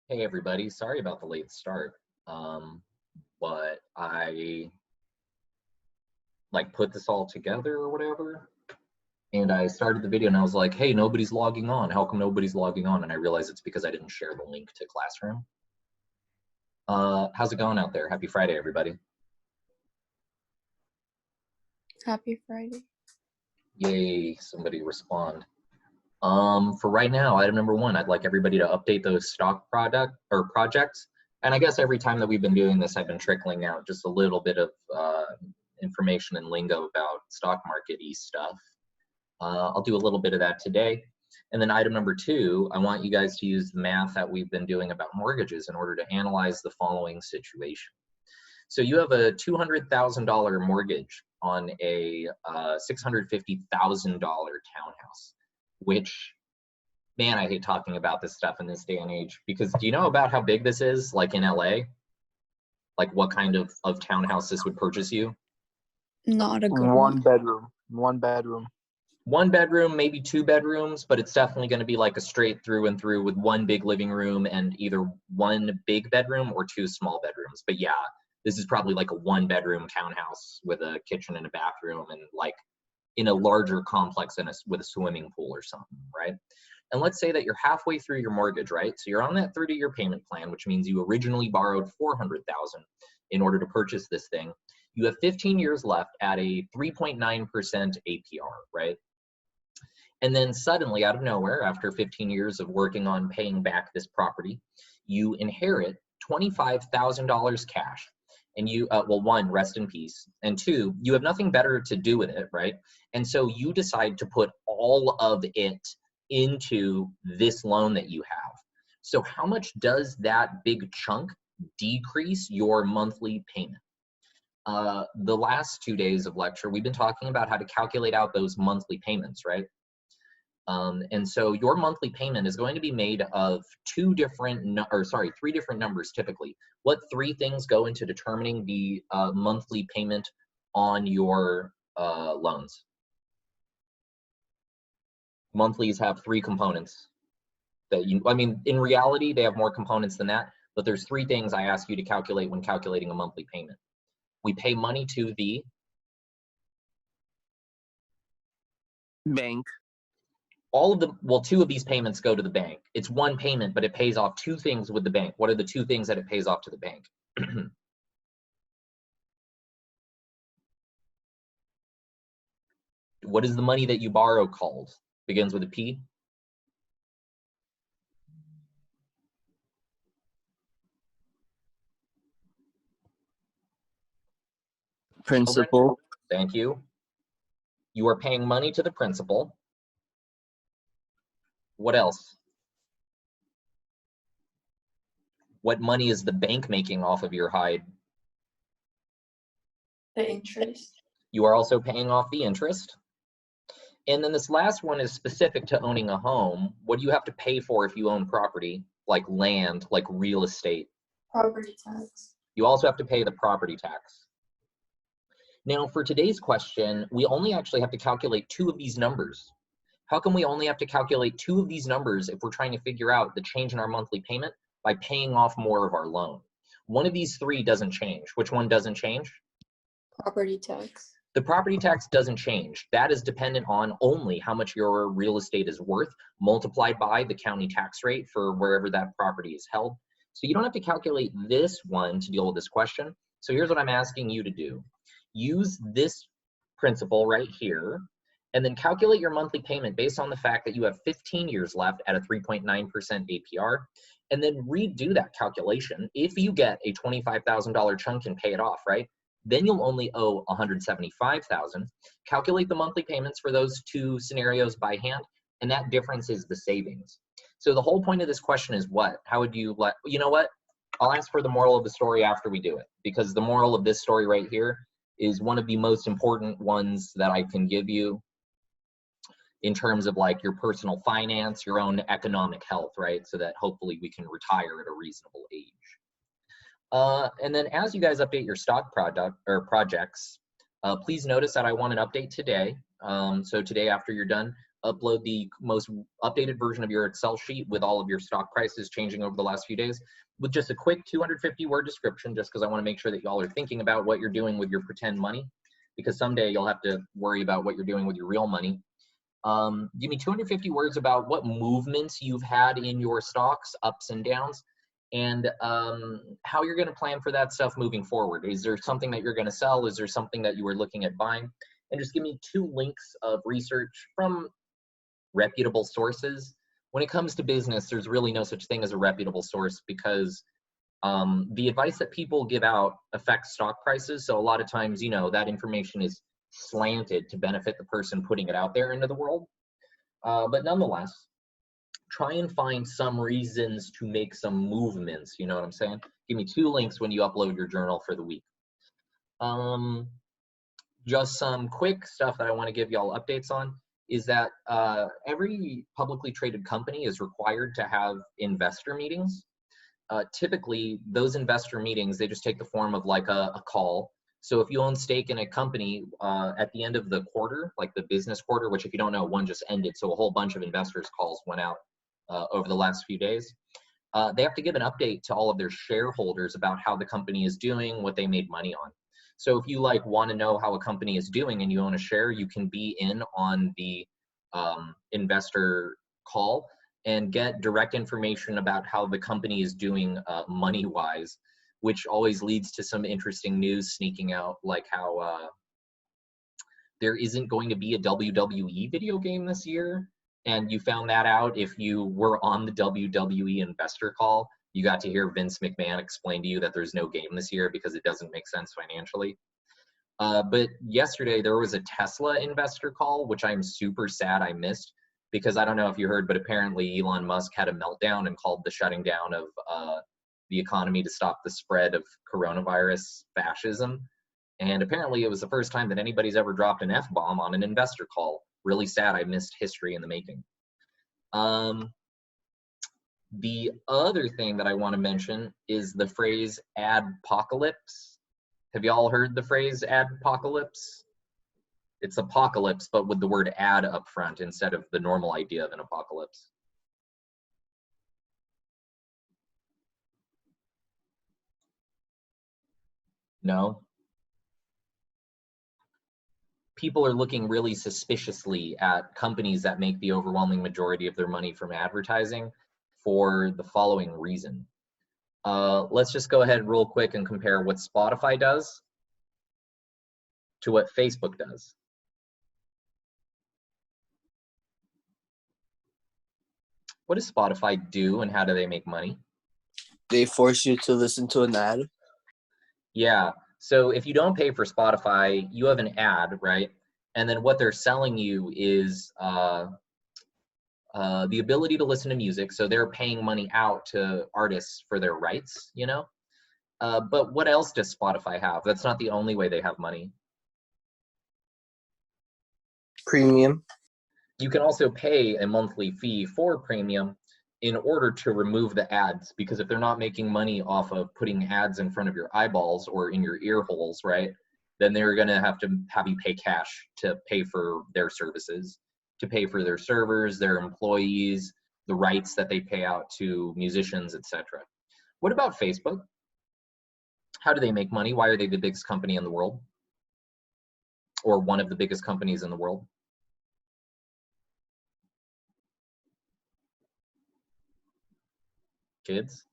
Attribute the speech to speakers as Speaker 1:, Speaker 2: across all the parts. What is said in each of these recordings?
Speaker 1: Hey everybody, sorry about the late start. But I put this all together or whatever, and I started the video and I was like, hey, nobody's logging on. How come nobody's logging on? And I realized it's because I didn't share the link to Classroom. How's it going out there? Happy Friday, everybody.
Speaker 2: Happy Friday.
Speaker 1: Yay, somebody respond. For right now, item number one, I'd like everybody to update those stock projects. And I guess every time that we've been doing this, I've been trickling out just a little bit of information and lingo about stock market-y stuff. I'll do a little bit of that today. And then item number two, I want you guys to use the math that we've been doing about mortgages in order to analyze the following situation. So you have a $200,000 mortgage on a $650,000 townhouse, which, man, I hate talking about this stuff in this day and age, because do you know about how big this is, like in LA? Like what kind of townhouse this would purchase you?
Speaker 2: Not a good
Speaker 3: One bedroom. One bedroom.
Speaker 1: One bedroom, maybe two bedrooms, but it's definitely going to be like a straight through and through with one big living room and either one big bedroom or two small bedrooms. But yeah, this is probably like a one bedroom townhouse with a kitchen and a bathroom and like in a larger complex and with a swimming pool or something, right? And let's say that you're halfway through your mortgage, right? So you're on that 30-year payment plan, which means you originally borrowed $400,000 in order to purchase this thing. You have 15 years left at a 3.9% APR, right? And then suddenly, out of nowhere, after 15 years of working on paying back this property, you inherit $25,000 cash. And you, well, one, rest in peace. And two, you have nothing better to do with it, right? And so you decide to put all of it into this loan that you have. So how much does that big chunk decrease your monthly payment? The last 2 days of lecture, we've been talking about how to calculate out those monthly payments, right? And so your monthly payment is going to be made of three different numbers typically. What three things go into determining the monthly payment on your loans? Monthlies have three components that I mean, in reality, they have more components than that, but there's three things I ask you to calculate when calculating a monthly payment. We pay money to the
Speaker 3: Bank.
Speaker 1: all of the, well, two of these payments go to the bank. It's one payment, but it pays off two things with the bank. What are the two things that it pays off to the bank? What is the money that you borrow called? Begins with a P.
Speaker 3: Principal.
Speaker 1: Thank you. You are paying money to the principal. What else? What money is the bank making off of your hide?
Speaker 2: The interest.
Speaker 1: You are also paying off the interest. And then this last one is specific to owning a home. What do you have to pay for if you own property, like land, like real estate?
Speaker 2: Property tax.
Speaker 1: You also have to pay the property tax. Now, for today's question, we only actually have to calculate two of these numbers. How come we only have to calculate two of these numbers if we're trying to figure out the change in our monthly payment by paying off more of our loan? One of these three doesn't change. Which one doesn't change?
Speaker 2: Property tax.
Speaker 1: The property tax doesn't change. That is dependent on only how much your real estate is worth multiplied by the county tax rate for wherever that property is held. So you don't have to calculate this one to deal with this question. So here's what I'm asking you to do. Use this principle right here and then calculate your monthly payment based on the fact that you have 15 years left at a 3.9% APR, and then redo that calculation. If you get a $25,000 chunk and pay it off, right? Then you'll only owe $175,000. Calculate the monthly payments for those two scenarios by hand, and that difference is the savings. So the whole point of this question is what? How would you let, you know what? I'll ask for the moral of the story after we do it, because the moral of this story right here is one of the most important ones that I can give you in terms of like your personal finance, your own economic health, right? So that hopefully we can retire at a reasonable age. And then as you guys update your stock projects, please notice that I want an update today. So today after you're done, upload the most updated version of your Excel sheet with all of your stock prices changing over the last few days with just a quick 250-word description, just because I want to make sure that y'all are thinking about what you're doing with your pretend money, because someday you'll have to worry about what you're doing with your real money. Give me 250 words about what movements you've had in your stocks, ups and downs, and how you're going to plan for that stuff moving forward. Is there something that you're going to sell? Is there something that you were looking at buying? And just give me 2 links of research from reputable sources. When it comes to business, there's really no such thing as a reputable source, because the advice that people give out affects stock prices. So a lot of times, you know, that information is slanted to benefit the person putting it out there into the world. But nonetheless, try and find some reasons to make some movements. You know what I'm saying? Give me 2 links when you upload your journal for the week. Just some quick stuff that I want to give y'all updates on is that every publicly traded company is required to have investor meetings. Typically, those investor meetings, they just take the form of like a call. So if you own stake in a company at the end of the quarter, like the business quarter, which if you don't know, one just ended, so a whole bunch of investors calls went out over the last few days. They have to give an update to all of their shareholders about how the company is doing, what they made money on. So if you like want to know how a company is doing and you own a share, you can be in on the investor call and get direct information about how the company is doing money-wise, which always leads to some interesting news sneaking out, like how there isn't going to be a WWE video game this year. And you found that out if you were on the WWE investor call. You got to hear Vince McMahon explain to you that there's no game this year because it doesn't make sense financially. But yesterday there was a Tesla investor call, which I'm super sad I missed, because I don't know if you heard, but apparently Elon Musk had a meltdown and called the shutting down of the economy to stop the spread of coronavirus fascism. And apparently it was the first time that anybody's ever dropped an F-bomb on an investor call. Really sad I missed history in the making. The other thing that I want to mention is the phrase adpocalypse. Have y'all heard the phrase adpocalypse? It's apocalypse, but with the word ad up front instead of the normal idea of an apocalypse. No? People are looking really suspiciously at companies that make the overwhelming majority of their money from advertising for the following reason. Let's just go ahead real quick and compare what Spotify does to what Facebook does. What does Spotify do and how do they make money?
Speaker 3: They force you to listen to an ad.
Speaker 1: Yeah, so if you don't pay for Spotify, you have an ad, right? And then what they're selling you is the ability to listen to music. So they're paying money out to artists for their rights, you know? But what else does Spotify have? That's not the only way they have money.
Speaker 3: Premium.
Speaker 1: You can also pay a monthly fee for premium in order to remove the ads, because if they're not making money off of putting ads in front of your eyeballs or in your ear holes, right, then they're going to have you pay cash to pay for their services, to pay for their servers, their employees, the rights that they pay out to musicians, etc. What about Facebook? How do they make money? Why are they the biggest company in the world? Or one of the biggest companies in the world? Kids?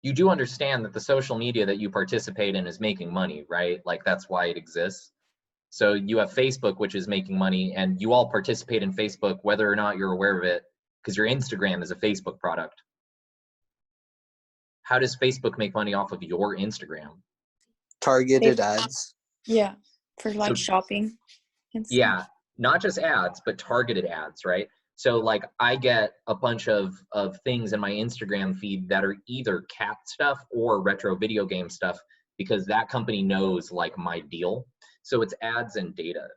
Speaker 1: You do understand that the social media that you participate in is making money, right? Like that's why it exists. So you have Facebook, which is making money, and you all participate in Facebook whether or not you're aware of it, because your Instagram is a Facebook product. How does Facebook make money off of your Instagram?
Speaker 3: Targeted ads.
Speaker 2: Yeah, for like shopping and stuff.
Speaker 1: Yeah, not just ads, but targeted ads, right? So like I get a bunch of things in my Instagram feed that are either cat stuff or retro video game stuff, because that company knows like my deal. So it's ads and data.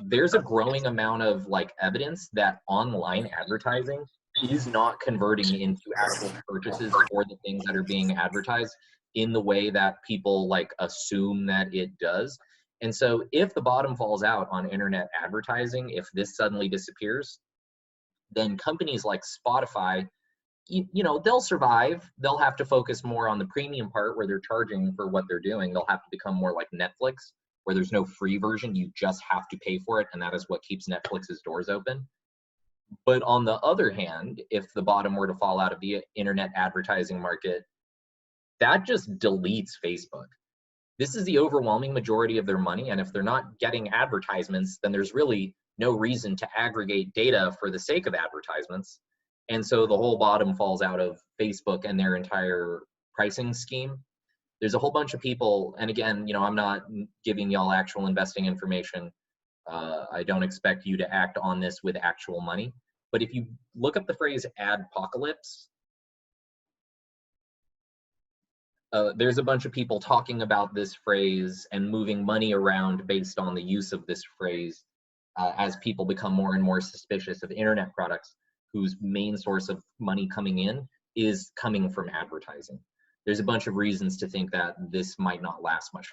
Speaker 1: There's a growing amount of like evidence that online advertising is not converting into actual purchases for the things that are being advertised in the way that people like assume that it does. And so if the bottom falls out on internet advertising, if this suddenly disappears, then companies like Spotify, you know, they'll survive. They'll have to focus more on the premium part where they're charging for what they're doing. They'll have to become more like Netflix, where there's no free version. You just have to pay for it, and that is what keeps Netflix's doors open. But on the other hand, if the bottom were to fall out of the internet advertising market, that just deletes Facebook. This is the overwhelming majority of their money, and if they're not getting advertisements, then there's really no reason to aggregate data for the sake of advertisements. And so the whole bottom falls out of Facebook and their entire pricing scheme. There's a whole bunch of people, and again, you know, I'm not giving y'all actual investing information. I don't expect you to act on this with actual money. But if you look up the phrase adpocalypse, there's a bunch of people talking about this phrase and moving money around based on the use of this phrase as people become more and more suspicious of internet products whose main source of money coming in is coming from advertising. There's a bunch of reasons to think that this might not last much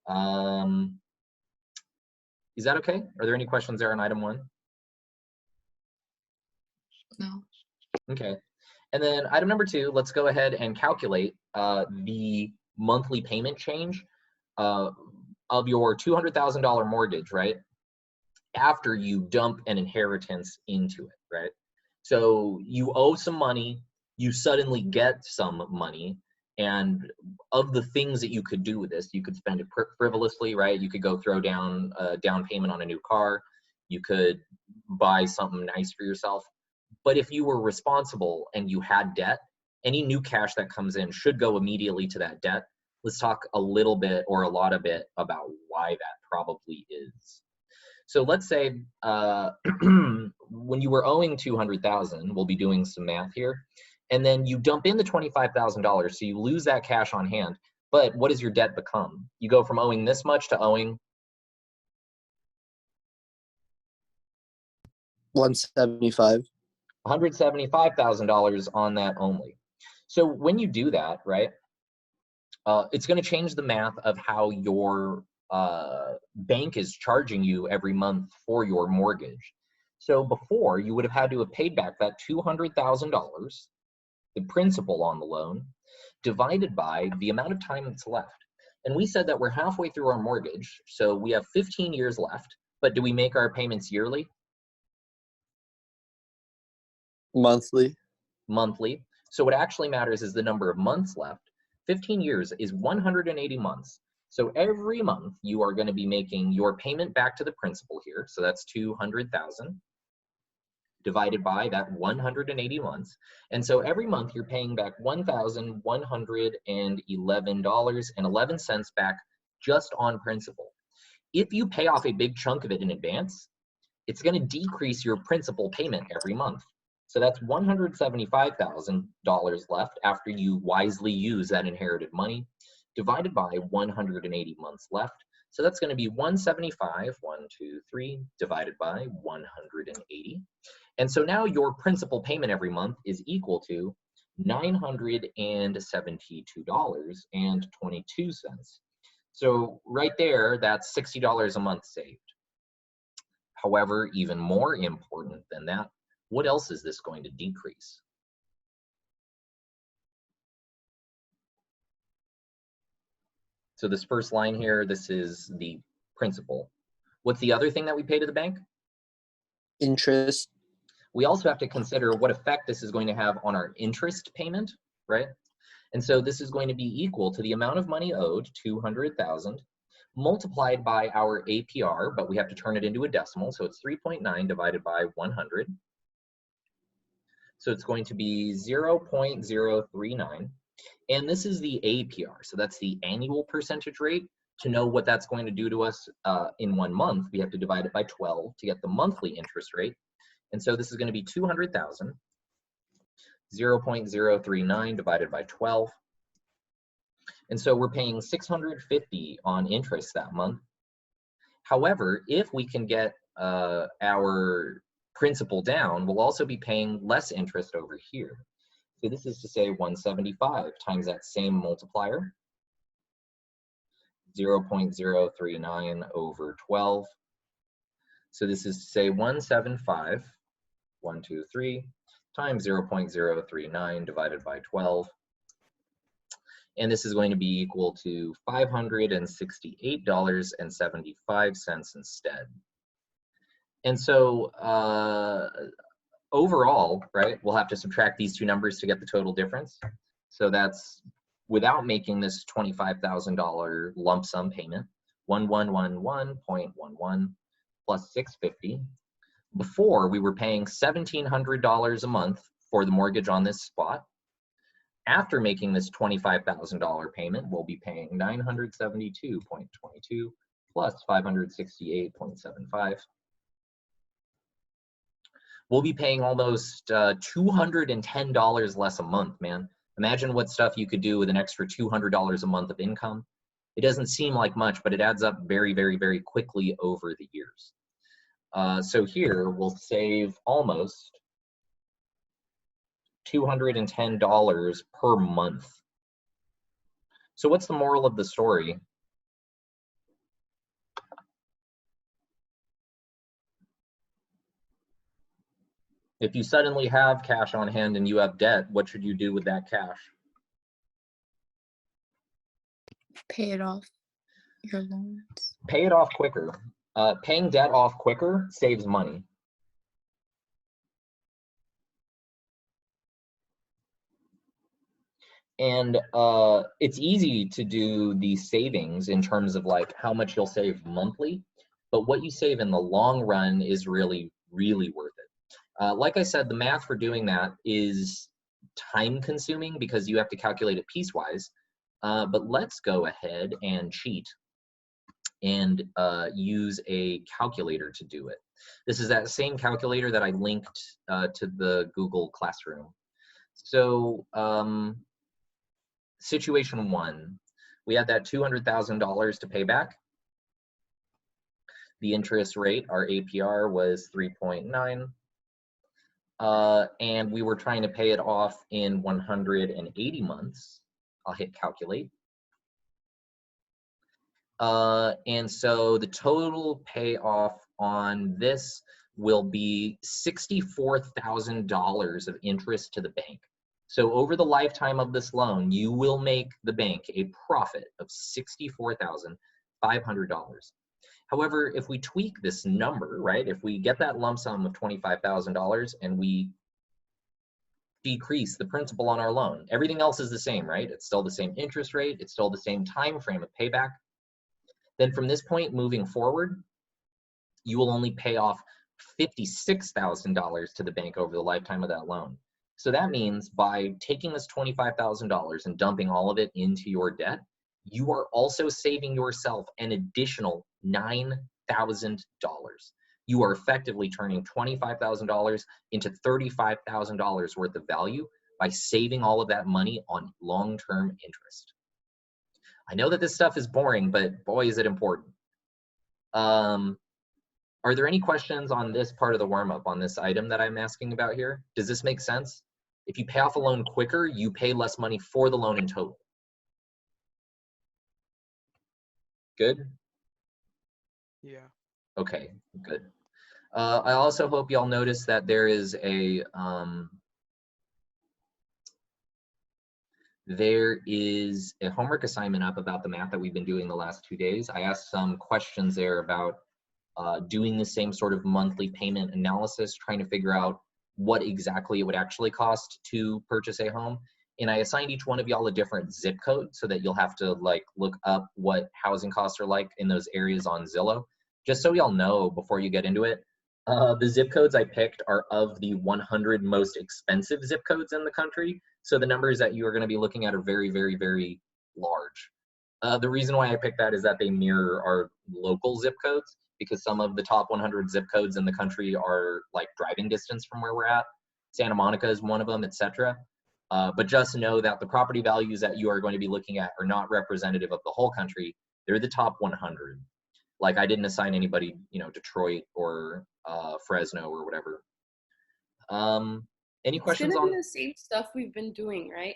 Speaker 1: longer. Is that okay? Are there any questions there on item 1?
Speaker 2: No.
Speaker 1: Okay. And then item number 2, let's go ahead and calculate the monthly payment change of your $200,000 mortgage, right? After you dump an inheritance into it, right? So you owe some money, you suddenly get some money, and of the things that you could do with this, you could spend it frivolously, right? You could go throw down a down payment on a new car, you could buy something nice for yourself. But if you were responsible and you had debt, any new cash that comes in should go immediately to that debt. Let's talk a little bit or a lot of it about why that probably is. So let's say when you were owing $200,000, we'll be doing some math here, and then you dump in the $25,000, so you lose that cash on hand. But what does your debt become? You go from owing this much to owing $175,000 on that only. So when you do that, right, it's going to change the math of how your bank is charging you every month for your mortgage. So before, you would have had to have paid back that $200,000, the principal on the loan, divided by the amount of time that's left. And we said that we're halfway through our mortgage, so we have 15 years left, but do we make our payments yearly?
Speaker 3: Monthly.
Speaker 1: Monthly. So what actually matters is the number of months left. 15 years is 180 months. So every month you are going to be making your payment back to the principal here. So that's 200,000 divided by that 180 months. And so every month you're paying back $1,111.11 back just on principal. If you pay off a big chunk of it in advance, it's going to decrease your principal payment every month. So that's $175,000 left after you wisely use that inherited money, divided by 180 months left. So that's going to be 175, 1, 2, 3, divided by 180. And so now your principal payment every month is equal to $972.22. So right there, that's $60 a month saved. However, even more important than that, what else is this going to decrease? So this first line here, this is the principal. What's the other thing that we pay to the bank?
Speaker 3: Interest.
Speaker 1: We also have to consider what effect this is going to have on our interest payment, right? And so this is going to be equal to the amount of money owed, 200,000, multiplied by our APR, but we have to turn it into a decimal, so it's 3.9 divided by 100. So it's going to be 0.039. And this is the APR, so that's the annual percentage rate. To know what that's going to do to us in 1 month, we have to divide it by 12 to get the monthly interest rate. And so this is going to be 200,000, 0.039 divided by 12. And so we're paying $650 on interest that month. However, if we can get our principal down, we'll also be paying less interest over here. So this is to say 175 times that same multiplier 0.039 over 12. So this is to say 175,123 times 0.039 divided by 12. And this is going to be equal to $568.75 instead. And so overall, right, we'll have to subtract these two numbers to get the total difference. So that's without making this $25,000 lump sum payment, 1111.11 plus 650. Before, we were paying $1,700 a month for the mortgage on this spot. After making this $25,000 payment, we'll be paying $972.22 plus 568.75. We'll be paying almost $210 less a month, man. Imagine what stuff you could do with an extra $200 a month of income. It doesn't seem like much, but it adds up very, very, very quickly over the years. So here we'll save almost $210 per month. So what's the moral of the story? If you suddenly have cash on hand and you have debt, what should you do with that cash?
Speaker 2: Pay it off, your loans.
Speaker 1: Pay it off quicker. Paying debt off quicker saves money. And it's easy to do the savings in terms of like how much you'll save monthly, but what you save in the long run is really, really worth it. Like I said, the math for doing that is time consuming because you have to calculate it piecewise, but let's go ahead and cheat and use a calculator to do it. This is that same calculator that I linked to the Google Classroom. So situation one, we had that $200,000 to pay back. The interest rate, our APR, was 3.9. And we were trying to pay it off in 180 months. I'll hit calculate. And so the total payoff on this will be $64,000 of interest to the bank. So over the lifetime of this loan, you will make the bank a profit of $64,500. However, if we tweak this number, right, if we get that lump sum of $25,000 and we decrease the principal on our loan, everything else is the same, right? It's still the same interest rate, it's still the same time frame of payback. Then from this point moving forward, you will only pay off $56,000 to the bank over the lifetime of that loan. So that means by taking this $25,000 and dumping all of it into your debt, you are also saving yourself an additional $9,000. You are effectively turning $25,000 into $35,000 worth of value by saving all of that money on long-term interest. I know that this stuff is boring, but boy, is it important. Are there any questions on this part of the warm-up, on this item that I'm asking about here? Does this make sense? If you pay off a loan quicker, you pay less money for the loan in total. Good?
Speaker 4: Yeah.
Speaker 1: Okay, good. I also hope y'all notice that there is a homework assignment up about the math that we've been doing the last 2 days. I asked some questions there about doing the same sort of monthly payment analysis, trying to figure out what exactly it would actually cost to purchase a home. And I assigned each one of y'all a different zip code so that you'll have to like look up what housing costs are like in those areas on Zillow. Just so y'all know before you get into it, the zip codes I picked are of the 100 most expensive zip codes in the country. So the numbers that you are going to be looking at are very, very, very large. The reason why I picked that is that they mirror our local zip codes, because some of the top 100 zip codes in the country are like driving distance from where we're at. Santa Monica is one of them, etc. But just know that the property values that you are going to be looking at are not representative of the whole country. They're the top 100. Like I didn't assign anybody, you know, Detroit or Fresno or whatever. Any questions
Speaker 5: it's
Speaker 1: on?
Speaker 5: gonna be the same stuff we've been doing, right?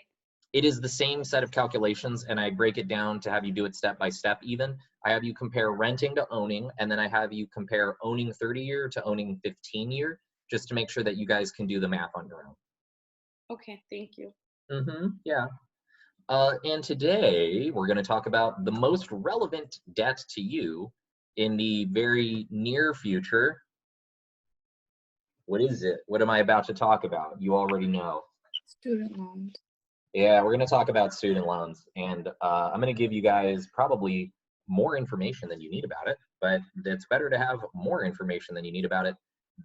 Speaker 1: It is the same set of calculations, and I break it down to have you do it step by step even. I have you compare renting to owning, and then I have you compare owning 30-year to owning 15-year, just to make sure that you guys can do the math on your own.
Speaker 2: Okay, thank you.
Speaker 1: Yeah. And today we're going to talk about the most relevant debt to you in the very near future. What is it? What am I about to talk about? You already know.
Speaker 2: Student loans.
Speaker 1: Yeah, we're going to talk about student loans, and I'm going to give you guys probably more information than you need about it, but it's better to have more information than you need about it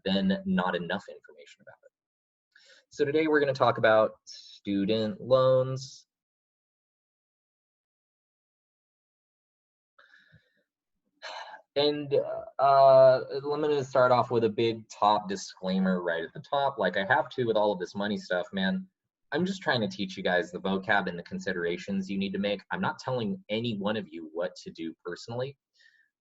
Speaker 1: than not enough information about it. So today we're going to talk about student loans. And I'm going to start off with a big top disclaimer right at the top, like I have to with all of this money stuff, man. I'm just trying to teach you guys the vocab and the considerations you need to make. I'm not telling any one of you what to do personally.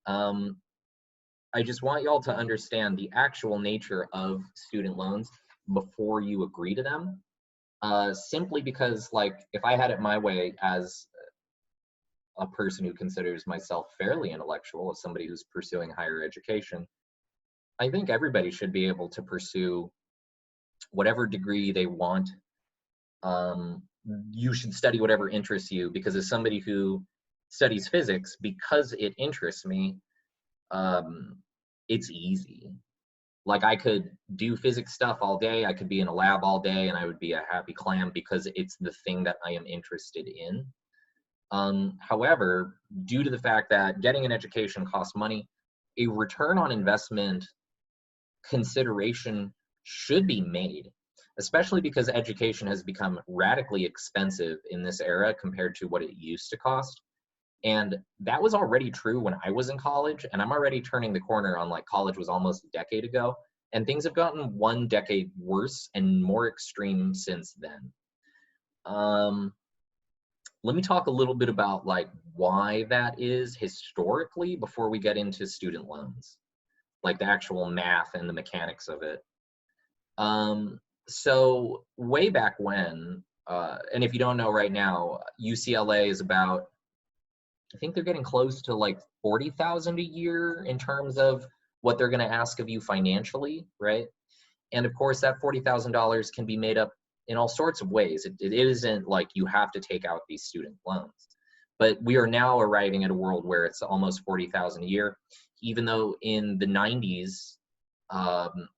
Speaker 1: I just want y'all to understand the actual nature of student loans before you agree to them. Simply because, like, if I had it my way as a person who considers myself fairly intellectual, as somebody who's pursuing higher education, I think everybody should be able to pursue whatever degree they want. You should study whatever interests you, because as somebody who studies physics, because it interests me, it's easy. Like, I could do physics stuff all day, I could be in a lab all day, and I would be a happy clam because it's the thing that I am interested in. However, due to the fact that getting an education costs money, a return on investment consideration should be made, especially because education has become radically expensive in this era compared to what it used to cost. And that was already true when I was in college, and I'm already turning the corner on, like, college was almost a decade ago, and things have gotten one decade worse and more extreme since then. Let me talk a little bit about, like, why that is historically before we get into student loans, like the actual math and the mechanics of it. So way back when, and if you don't know right now, UCLA is about, I think they're getting close to like 40,000 a year in terms of what they're going to ask of you financially, right? And of course, that $40,000 can be made up in all sorts of ways. It isn't like you have to take out these student loans, but we are now arriving at a world where it's almost 40,000 a year, even though in the 90s,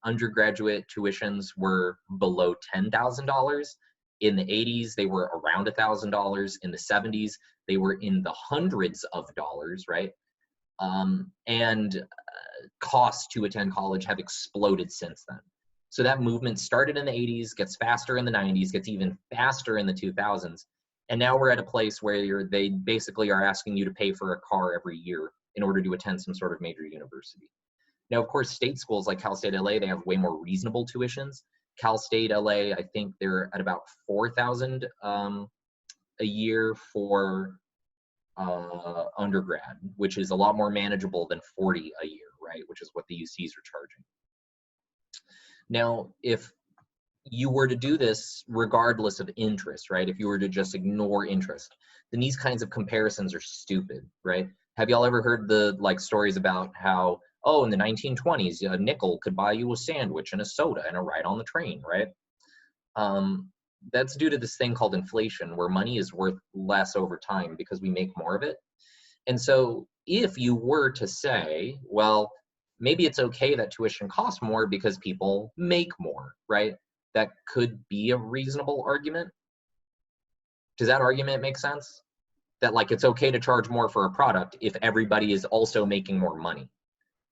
Speaker 1: undergraduate tuitions were below $10,000. In the 80s, they were around $1,000. In the 70s, they were in the hundreds of dollars, right? And costs to attend college have exploded since then. So that movement started in the 80s, gets faster in the 90s, gets even faster in the 2000s. And now we're at a place where they basically are asking you to pay for a car every year in order to attend some sort of major university. Now, of course, state schools like Cal State LA, they have way more reasonable tuitions. Cal State LA, I think they're at about $4,000 a year for undergrad, which is a lot more manageable than $40 a year, right? Which is what the UCs are charging. Now, if you were to do this regardless of interest, right? If you were to just ignore interest, then these kinds of comparisons are stupid, right? Have y'all ever heard the, like, stories about how, oh, in the 1920s, a nickel could buy you a sandwich and a soda and a ride on the train, right? That's due to this thing called inflation, where money is worth less over time because we make more of it. And so if you were to say, well, maybe it's okay that tuition costs more because people make more, right? That could be a reasonable argument. Does that argument make sense? That, like, it's okay to charge more for a product if everybody is also making more money.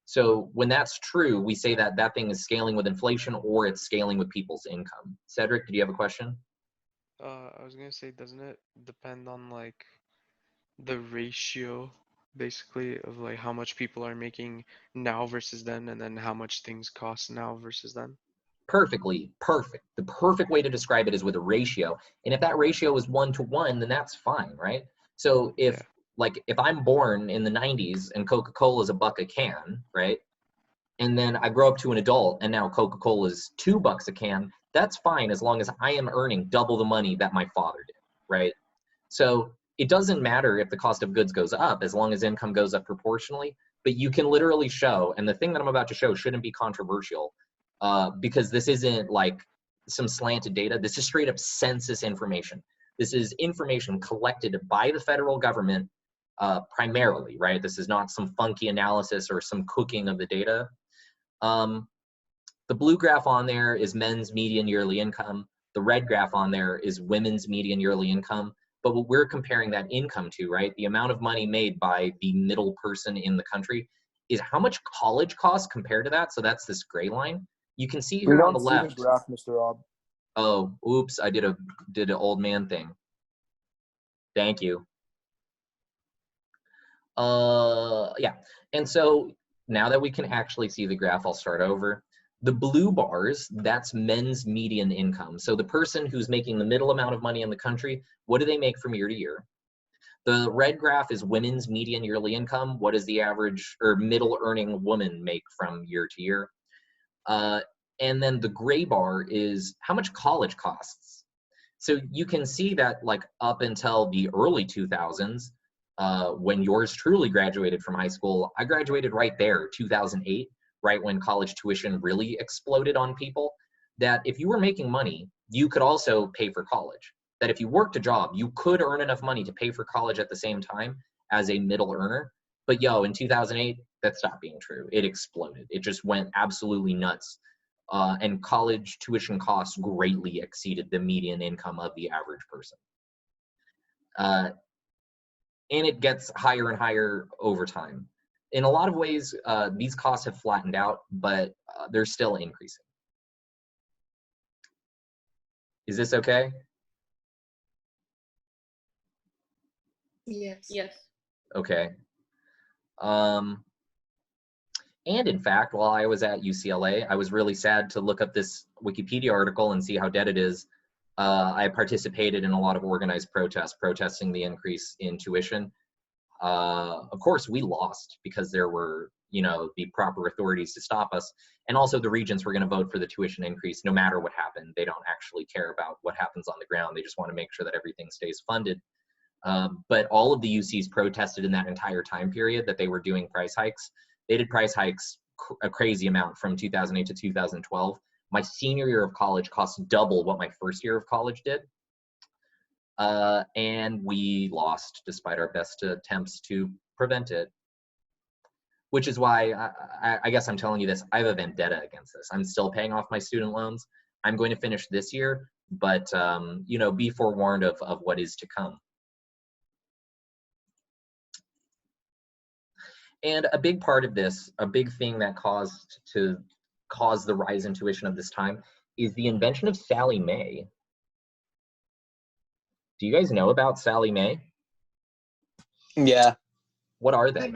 Speaker 1: So when that's true, we say that that thing is scaling with inflation or it's scaling with people's income. Cedric, did you have a question?
Speaker 4: I was gonna say, doesn't it depend on like the ratio basically of like how much people are making now versus then, and then how much things cost now versus then?
Speaker 1: Perfectly, perfect. The perfect way to describe it is with a ratio. And if that ratio is 1-to-1, then that's fine, right? So if, like, if I'm born in the 90s and Coca-Cola is $1 a can, right? And then I grow up to an adult and now Coca-Cola is $2 a can, that's fine as long as I am earning double the money that my father did. right? So it doesn't matter if the cost of goods goes up as long as income goes up proportionally, but you can literally show, and the thing that I'm about to show shouldn't be controversial, because this isn't like some slanted data. This is straight up census information. This is information collected by the federal government primarily, right? This is not some funky analysis or some cooking of the data. The blue graph on there is men's median yearly income. The red graph on there is women's median yearly income. But what we're comparing that income to, right, the amount of money made by the middle person in the country, is how much college costs compared to that. So that's this gray line. You can see here on the left.
Speaker 5: We don't see the graph, Mr. Rob.
Speaker 1: Oh, oops, I did an old man thing. Thank you. Yeah, and so now that we can actually see the graph, I'll start over. The blue bars, that's men's median income. So the person who's making the middle amount of money in the country, what do they make from year to year? The red graph is women's median yearly income. What does the average or middle earning woman make from year to year? And then the gray bar is how much college costs. So you can see that like up until the early 2000s, when yours truly graduated from high school, I graduated right there, 2008, right when college tuition really exploded on people, that if you were making money, you could also pay for college. That if you worked a job, you could earn enough money to pay for college at the same time as a middle earner. But yo, in 2008, that stopped being true. It exploded. It just went absolutely nuts. And college tuition costs greatly exceeded the median income of the average person. And it gets higher and higher over time. In a lot of ways, these costs have flattened out, but they're still increasing. Is this okay?
Speaker 2: Yes.
Speaker 6: Yes.
Speaker 1: Okay. And in fact, while I was at UCLA, I was really sad to look up this Wikipedia article and see how dead it is. I participated in a lot of organized protests, protesting the increase in tuition. Of course, we lost because there were, you know, the proper authorities to stop us. And also the regents were going to vote for the tuition increase no matter what happened. They don't actually care about what happens on the ground. They just want to make sure that everything stays funded. But all of the UCs protested in that entire time period that they were doing price hikes. They did price hikes a crazy amount from 2008 to 2012. My senior year of college cost double what my first year of college did. And we lost despite our best attempts to prevent it. Which is why I guess I'm telling you this, I have a vendetta against this. I'm still paying off my student loans. I'm going to finish this year, but you know, be forewarned of what is to come. And a big part of this, a big thing that caused the rise in tuition of this time is the invention of Sallie Mae. Do you guys know about Sallie Mae?
Speaker 3: Yeah,
Speaker 1: What are they?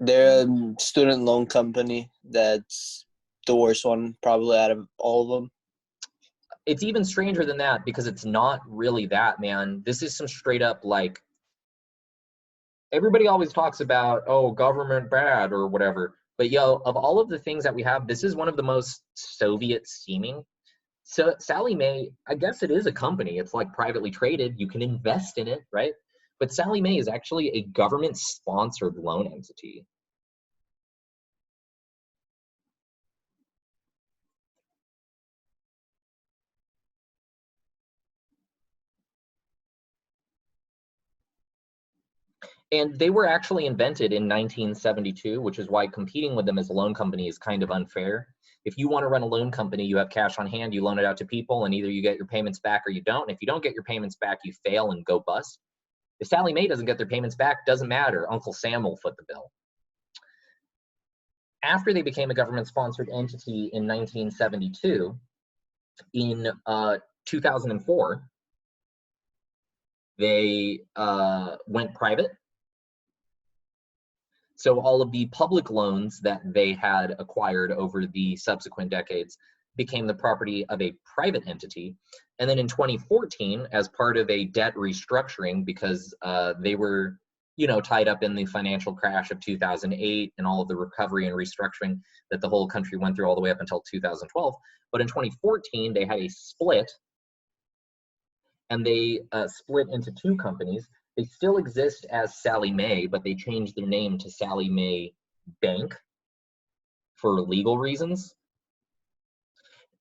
Speaker 3: they're a student loan company that's the worst one probably out of all of them.
Speaker 1: It's even stranger than that because it's not really that, man. This is some straight up like, everybody always talks about, oh, government bad or whatever. But yo, of all of the things that we have, this is one of the most Soviet seeming. So Sallie Mae, I guess it is a company. It's like privately traded. You can invest in it, right? But Sallie Mae is actually a government-sponsored loan entity. And they were actually invented in 1972, which is why competing with them as a loan company is kind of unfair. If you want to run a loan company, you have cash on hand, you loan it out to people, and either you get your payments back or you don't. And if you don't get your payments back, you fail and go bust. If Sallie Mae doesn't get their payments back, doesn't matter. Uncle Sam will foot the bill. After they became a government-sponsored entity in 1972, in 2004, they went private. So all of the public loans that they had acquired over the subsequent decades became the property of a private entity. And then in 2014, as part of a debt restructuring, because they were, you know, tied up in the financial crash of 2008 and all of the recovery and restructuring that the whole country went through all the way up until 2012. But in 2014, they had a split. and they split into two companies. They still exist as Sallie Mae, but they changed their name to Sallie Mae Bank for legal reasons.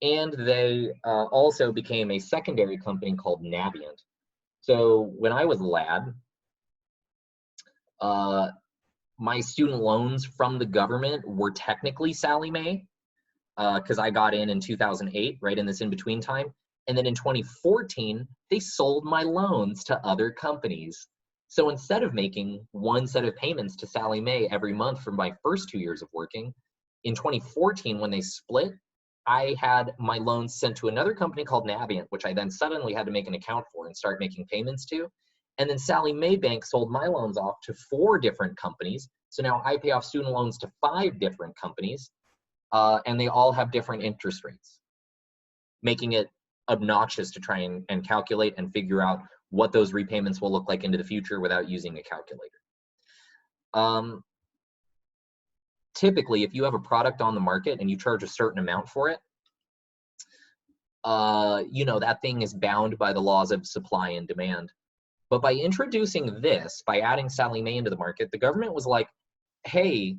Speaker 1: And they also became a secondary company called Navient. So when I was a lad, my student loans from the government were technically Sallie Mae, because I got in 2008, right in this in-between time. And then in 2014, they sold my loans to other companies. So instead of making one set of payments to Sallie Mae every month for my first 2 years of working, in 2014, when they split, I had my loans sent to another company called Navient, which I then suddenly had to make an account for and start making payments to. And then Sallie Mae Bank sold my loans off to 4 different companies. So now I pay off student loans to 5 different companies, and they all have different interest rates, making it obnoxious to try and calculate and figure out what those repayments will look like into the future without using a calculator. Typically, if you have a product on the market and you charge a certain amount for it, you know, that thing is bound by the laws of supply and demand. But by introducing this, by adding Sallie Mae into the market, the government was like, hey,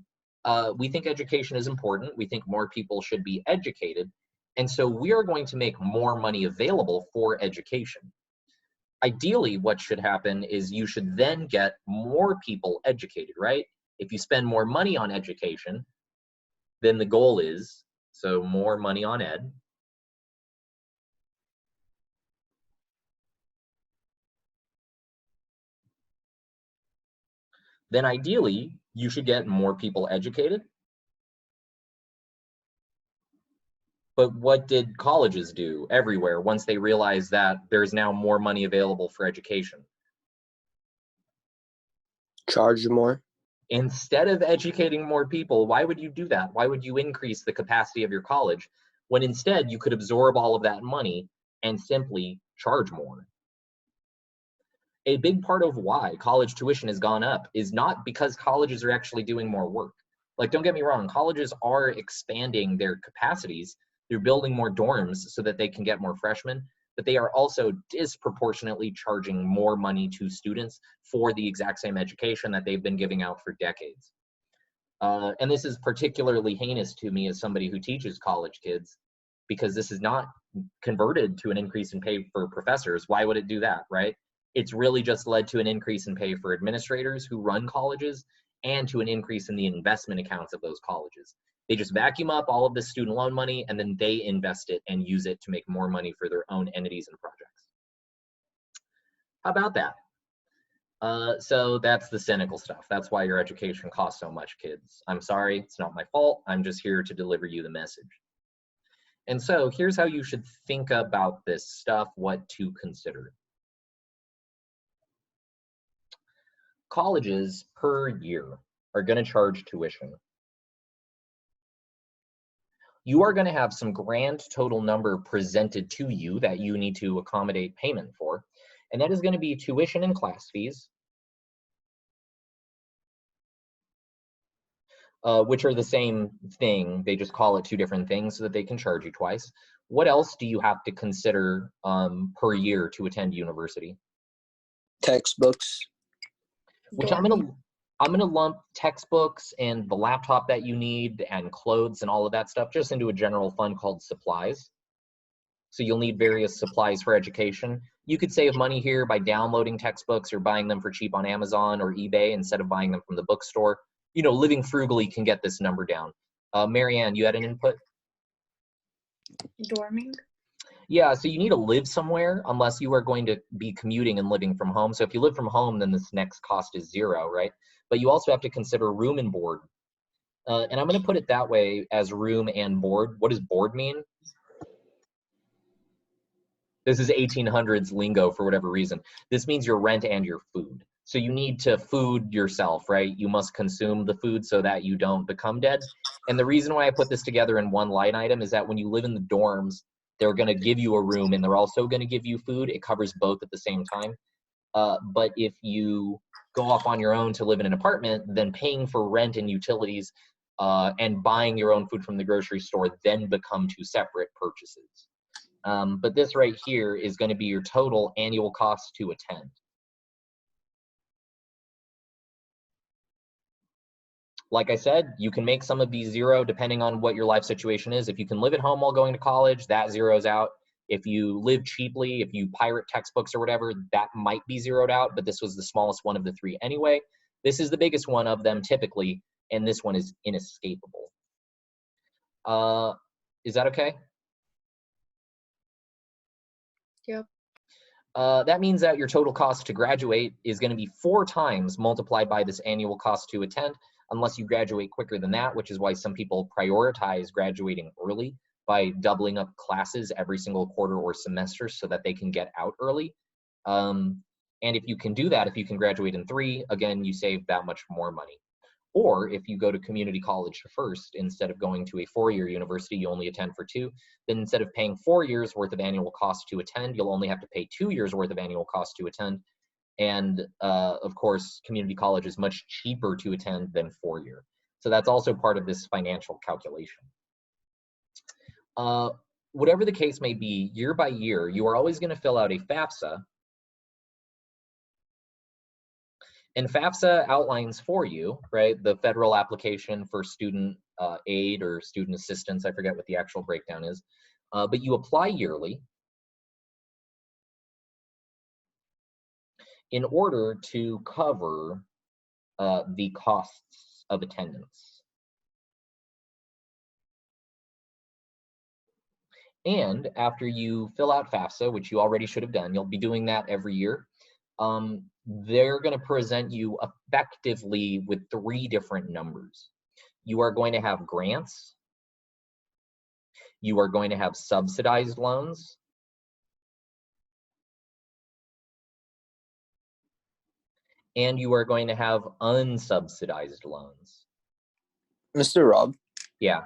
Speaker 1: we think education is important. We think more people should be educated. And so we are going to make more money available for education. Ideally, what should happen is you should then get more people educated, right? If you spend more money on education, then the goal is, so more money on ed. Then ideally, you should get more people educated. But what did colleges do everywhere once they realized that there's now more money available for education?
Speaker 3: Charge more.
Speaker 1: Instead of educating more people, why would you do that? Why would you increase the capacity of your college when instead you could absorb all of that money and simply charge more? A big part of why college tuition has gone up is not because colleges are actually doing more work. Like, don't get me wrong, colleges are expanding their capacities. They're building more dorms so that they can get more freshmen, but they are also disproportionately charging more money to students for the exact same education that they've been giving out for decades. And this is particularly heinous to me as somebody who teaches college kids, because this is not converted to an increase in pay for professors. Why would it do that, right? It's really just led to an increase in pay for administrators who run colleges and to an increase in the investment accounts of those colleges. They just vacuum up all of the student loan money and then they invest it and use it to make more money for their own entities and projects. How about that? So that's the cynical stuff. That's why your education costs so much, kids. I'm sorry, it's not my fault. I'm just here to deliver you the message. And so here's how you should think about this stuff, what to consider. Colleges per year are going to charge tuition. You are going to have some grand total number presented to you that you need to accommodate payment for, and that is going to be tuition and class fees, which are the same thing. They just call it 2 different things so that they can charge you twice. What else do you have to consider per year to attend university?
Speaker 3: Textbooks.
Speaker 1: Which I'm gonna lump textbooks and the laptop that you need and clothes and all of that stuff just into a general fund called supplies. So you'll need various supplies for education. You could save money here by downloading textbooks or buying them for cheap on Amazon or eBay instead of buying them from the bookstore. You know, living frugally can get this number down. Marianne, you had an input?
Speaker 2: Dorming?
Speaker 1: Yeah, so you need to live somewhere unless you are going to be commuting and living from home. So if you live from home, then this next cost is 0, right? But you also have to consider room and board. And I'm going to put it that way as room and board. What does board mean? This is 1800s lingo for whatever reason. This means your rent and your food. So you need to food yourself, right? You must consume the food so that you don't become dead. And the reason why I put this together in one line item is that when you live in the dorms, they're going to give you a room and they're also going to give you food. It covers both at the same time. But if you go off on your own to live in an apartment, then paying for rent and utilities and buying your own food from the grocery store then become 2 separate purchases. But this right here is going to be your total annual cost to attend. Like I said, you can make some of these zero depending on what your life situation is. If you can live at home while going to college, that zeroes out. If you live cheaply, if you pirate textbooks or whatever, that might be zeroed out, but this was the smallest one of the three anyway. This is the biggest one of them typically, and this one is inescapable. Is that okay?
Speaker 2: Yep.
Speaker 1: That means that your total cost to graduate is going to be 4 times multiplied by this annual cost to attend, unless you graduate quicker than that, which is why some people prioritize graduating early by doubling up classes every single quarter or semester so that they can get out early. And if you can do that, if you can graduate in 3, again, you save that much more money. Or if you go to community college first, instead of going to a 4-year university, you only attend for 2, then instead of paying 4 years worth of annual cost to attend, you'll only have to pay 2 years worth of annual cost to attend. And of course, community college is much cheaper to attend than 4-year. So that's also part of this financial calculation. Whatever the case may be, year by year, you are always going to fill out a FAFSA. And FAFSA outlines for you, right, the federal application for student aid or student assistance. I forget what the actual breakdown is. But you apply yearly in order to cover the costs of attendance. And after you fill out FAFSA, which you already should have done, you'll be doing that every year, they're going to present you effectively with 3 different numbers. You are going to have grants, you are going to have subsidized loans, and you are going to have unsubsidized loans.
Speaker 3: Mr. Rob?
Speaker 1: Yeah.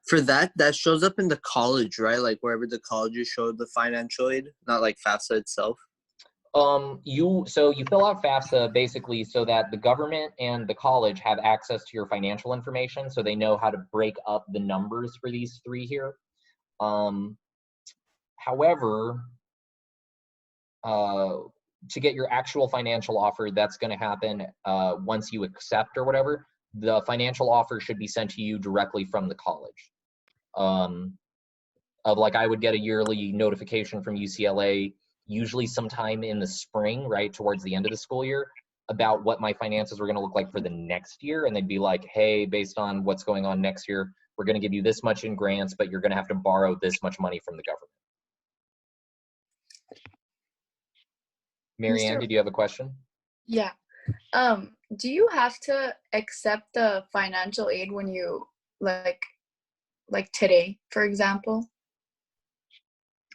Speaker 3: For that shows up in the college, right? Like wherever the colleges show the financial aid, not like FAFSA itself.
Speaker 1: So you fill out FAFSA basically so that the government and the college have access to your financial information, so they know how to break up the numbers for these 3 here. However, to get your actual financial offer, that's going to happen once you accept or whatever. The financial offer should be sent to you directly from the college. Of like, I would get a yearly notification from UCLA, usually sometime in the spring, right towards the end of the school year, about what my finances were going to look like for the next year. And they'd be like, hey, based on what's going on next year, we're going to give you this much in grants, but you're going to have to borrow this much money from the government. Marianne, did you have a question?
Speaker 2: Yeah. Do you have to accept the financial aid when you like today, for example?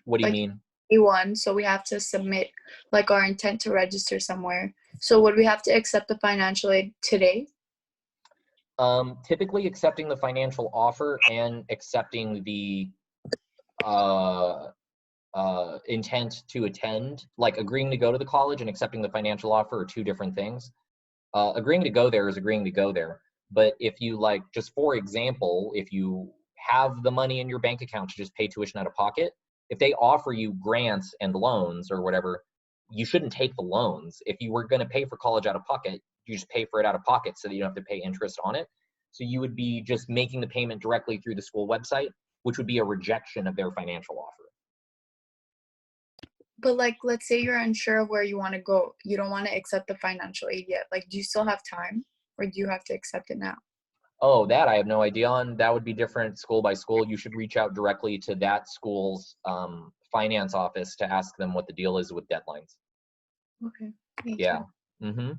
Speaker 1: What do you mean?
Speaker 2: A1, so we have to submit like our intent to register somewhere. So would we have to accept the financial aid today?
Speaker 1: Typically accepting the financial offer and accepting the intent to attend, like agreeing to go to the college and accepting the financial offer are 2 different things. Agreeing to go there is agreeing to go there. But if you like, just for example, if you have the money in your bank account to just pay tuition out of pocket, if they offer you grants and loans or whatever, you shouldn't take the loans. If you were going to pay for college out of pocket, you just pay for it out of pocket so that you don't have to pay interest on it. So you would be just making the payment directly through the school website, which would be a rejection of their financial offer.
Speaker 2: But like, let's say you're unsure of where you want to go. You don't want to accept the financial aid yet. Like, do you still have time, or do you have to accept it now?
Speaker 1: Oh, that I have no idea on. That would be different school by school. You should reach out directly to that school's finance office to ask them what the deal is with deadlines.
Speaker 2: Okay. Thank
Speaker 1: Yeah.
Speaker 2: you.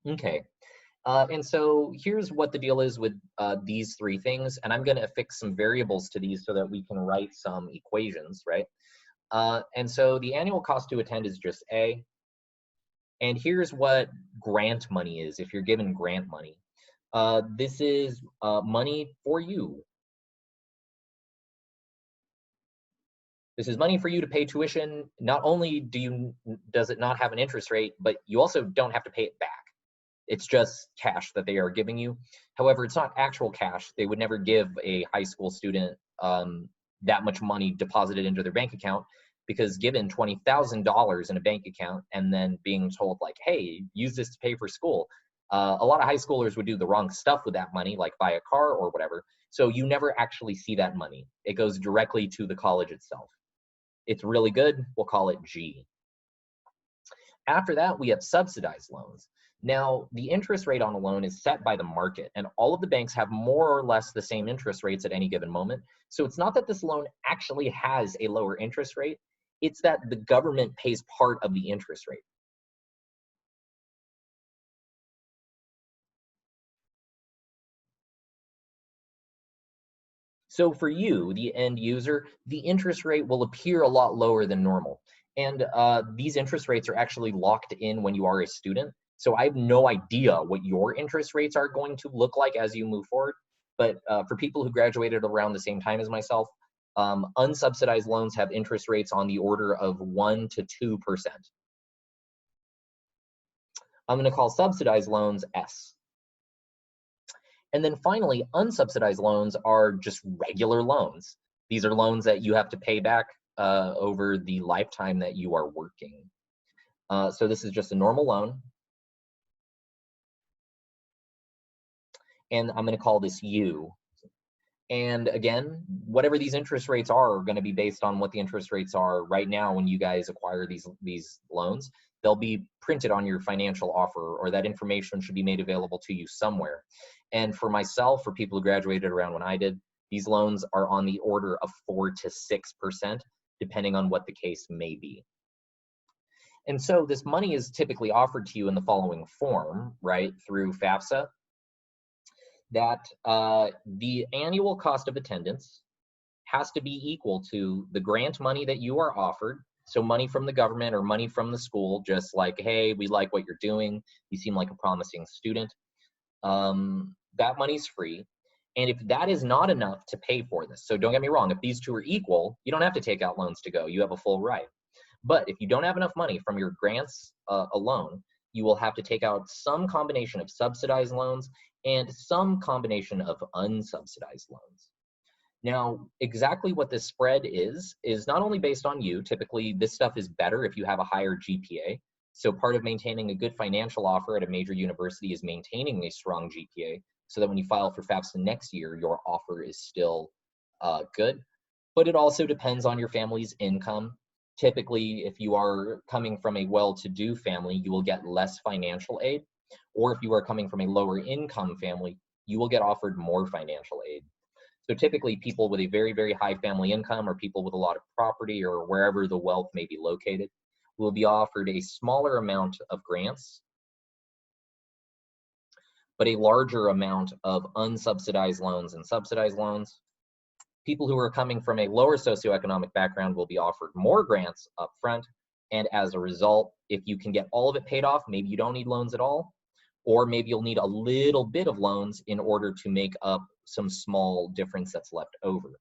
Speaker 1: Okay. And so here's what the deal is with these 3 things. And I'm going to affix some variables to these so that we can write some equations, right? And so the annual cost to attend is just A. And here's what grant money is if you're given grant money. This is money for you. This is money for you to pay tuition. Not only does it not have an interest rate, but you also don't have to pay it back. It's just cash that they are giving you. However, it's not actual cash. They would never give a high school student that much money deposited into their bank account, because given $20,000 in a bank account and then being told like, hey, use this to pay for school, a lot of high schoolers would do the wrong stuff with that money, like buy a car or whatever. So you never actually see that money. It goes directly to the college itself. It's really good. We'll call it G. After that, we have subsidized loans. Now, the interest rate on a loan is set by the market, and all of the banks have more or less the same interest rates at any given moment. So it's not that this loan actually has a lower interest rate, it's that the government pays part of the interest rate. So for you, the end user, the interest rate will appear a lot lower than normal. And these interest rates are actually locked in when you are a student. So I have no idea what your interest rates are going to look like as you move forward. But for people who graduated around the same time as myself, unsubsidized loans have interest rates on the order of 1 to 2%. I'm going to call subsidized loans S. And then finally, unsubsidized loans are just regular loans. These are loans that you have to pay back over the lifetime that you are working. So this is just a normal loan. And I'm going to call this U. And again, whatever these interest rates are going to be based on what the interest rates are right now when you guys acquire these loans. They'll be printed on your financial offer, or that information should be made available to you somewhere. And for myself, for people who graduated around when I did, these loans are on the order of 4 to 6%, depending on what the case may be. And so this money is typically offered to you in the following form, right, through FAFSA, that the annual cost of attendance has to be equal to the grant money that you are offered. So money from the government or money from the school, just like, hey, we like what you're doing, you seem like a promising student. That money's free. And if that is not enough to pay for this, so don't get me wrong, if these two are equal, you don't have to take out loans to go, you have a full right. But if you don't have enough money from your grants alone, you will have to take out some combination of subsidized loans and some combination of unsubsidized loans. Now, exactly what this spread is not only based on you. Typically, this stuff is better if you have a higher GPA. So part of maintaining a good financial offer at a major university is maintaining a strong GPA, so that when you file for FAFSA next year, your offer is still good. But it also depends on your family's income. Typically, if you are coming from a well-to-do family, you will get less financial aid. Or if you are coming from a lower income family, you will get offered more financial aid. So typically people with a very, very high family income, or people with a lot of property, or wherever the wealth may be located, will be offered a smaller amount of grants, but a larger amount of unsubsidized loans and subsidized loans. People who are coming from a lower socioeconomic background will be offered more grants up front. And as a result, if you can get all of it paid off, maybe you don't need loans at all, or maybe you'll need a little bit of loans in order to make up some small difference that's left over.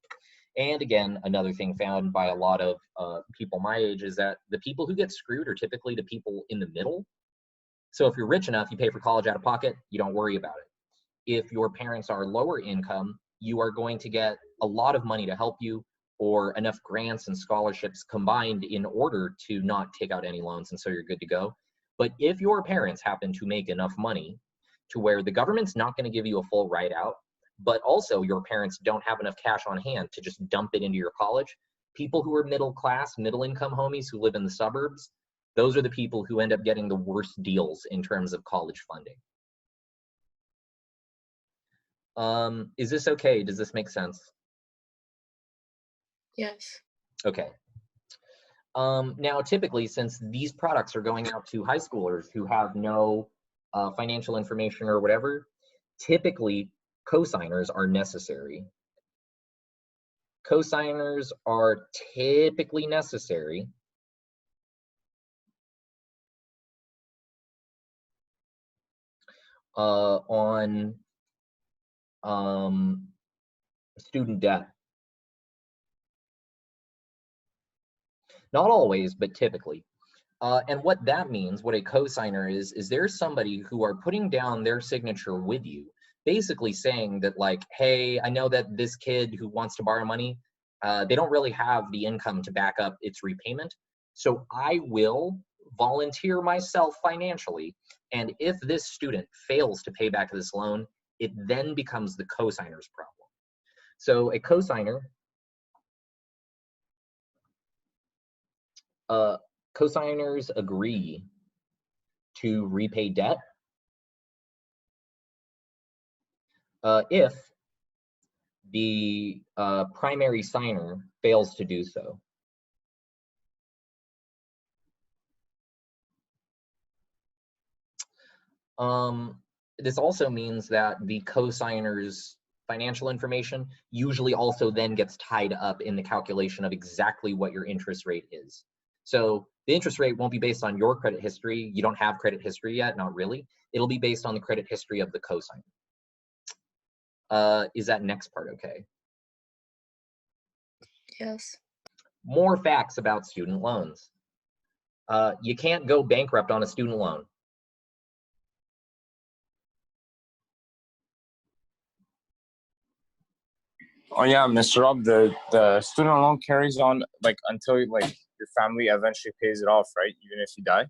Speaker 1: And again, another thing found by a lot of people my age is that the people who get screwed are typically the people in the middle. So if you're rich enough, you pay for college out of pocket, you don't worry about it. If your parents are lower income, you are going to get a lot of money to help you, or enough grants and scholarships combined in order to not take out any loans, and so you're good to go. But if your parents happen to make enough money to where the government's not going to give you a full ride out, but also your parents don't have enough cash on hand to just dump it into your college, people who are middle class, middle income homies who live in the suburbs, those are the people who end up getting the worst deals in terms of college funding. Is this okay? Does this make sense?
Speaker 2: Yes.
Speaker 1: Okay. Now, typically, since these products are going out to high schoolers who have no financial information or whatever, typically cosigners are necessary. Cosigners are typically necessary on student debt. Not always, but typically. And what that means, what a cosigner is there's somebody who are putting down their signature with you, basically saying that like, hey, I know that this kid who wants to borrow money, They don't really have the income to back up its repayment. So I will volunteer myself financially. And if this student fails to pay back this loan, it then becomes the cosigner's problem. So a cosigner, cosigners agree to repay debt if the primary signer fails to do so. This also means that the cosigner's financial information usually also then gets tied up in the calculation of exactly what your interest rate is. So the interest rate won't be based on your credit history. You don't have credit history yet, not really. It'll be based on the credit history of the cosigner. Is that next part okay?
Speaker 2: Yes.
Speaker 1: More facts about student loans. You can't go bankrupt on a student loan.
Speaker 5: Oh yeah, Mr. Rob, the student loan carries on like until like your family eventually pays it off, right? Even if you die.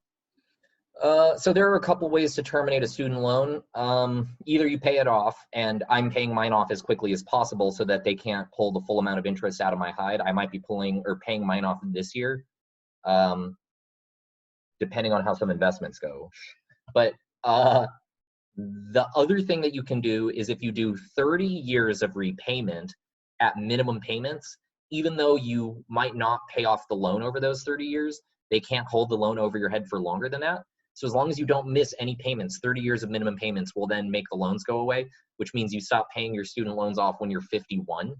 Speaker 1: So there are a couple ways to terminate a student loan. Either you pay it off, and I'm paying mine off as quickly as possible so that they can't pull the full amount of interest out of my hide. I might be pulling or paying mine off this year, depending on how some investments go. But the other thing that you can do is if you do 30 years of repayment at minimum payments, even though you might not pay off the loan over those 30 years, they can't hold the loan over your head for longer than that. So as long as you don't miss any payments, 30 years of minimum payments will then make the loans go away, which means you stop paying your student loans off when you're 51.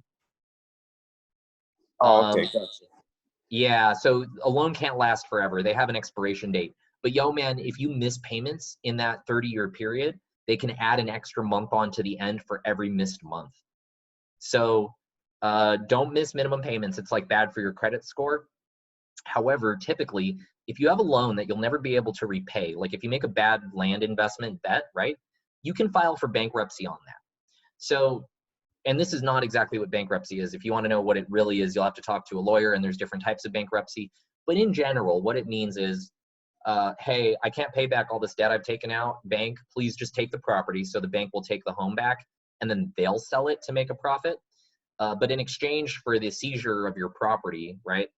Speaker 5: Oh, okay, gotcha.
Speaker 1: Yeah, so a loan can't last forever. They have an expiration date. But yo, man, if you miss payments in that 30-year period, they can add an extra month on to the end for every missed month. So don't miss minimum payments. It's like bad for your credit score. However, typically, if you have a loan that you'll never be able to repay, like if you make a bad land investment bet, right, you can file for bankruptcy on that. So, and this is not exactly what bankruptcy is. If you want to know what it really is, you'll have to talk to a lawyer, and there's different types of bankruptcy. But in general, what it means is, hey, I can't pay back all this debt I've taken out. Bank, please just take the property. So the bank will take the home back, and then they'll sell it to make a profit. But in exchange for the seizure of your property, right,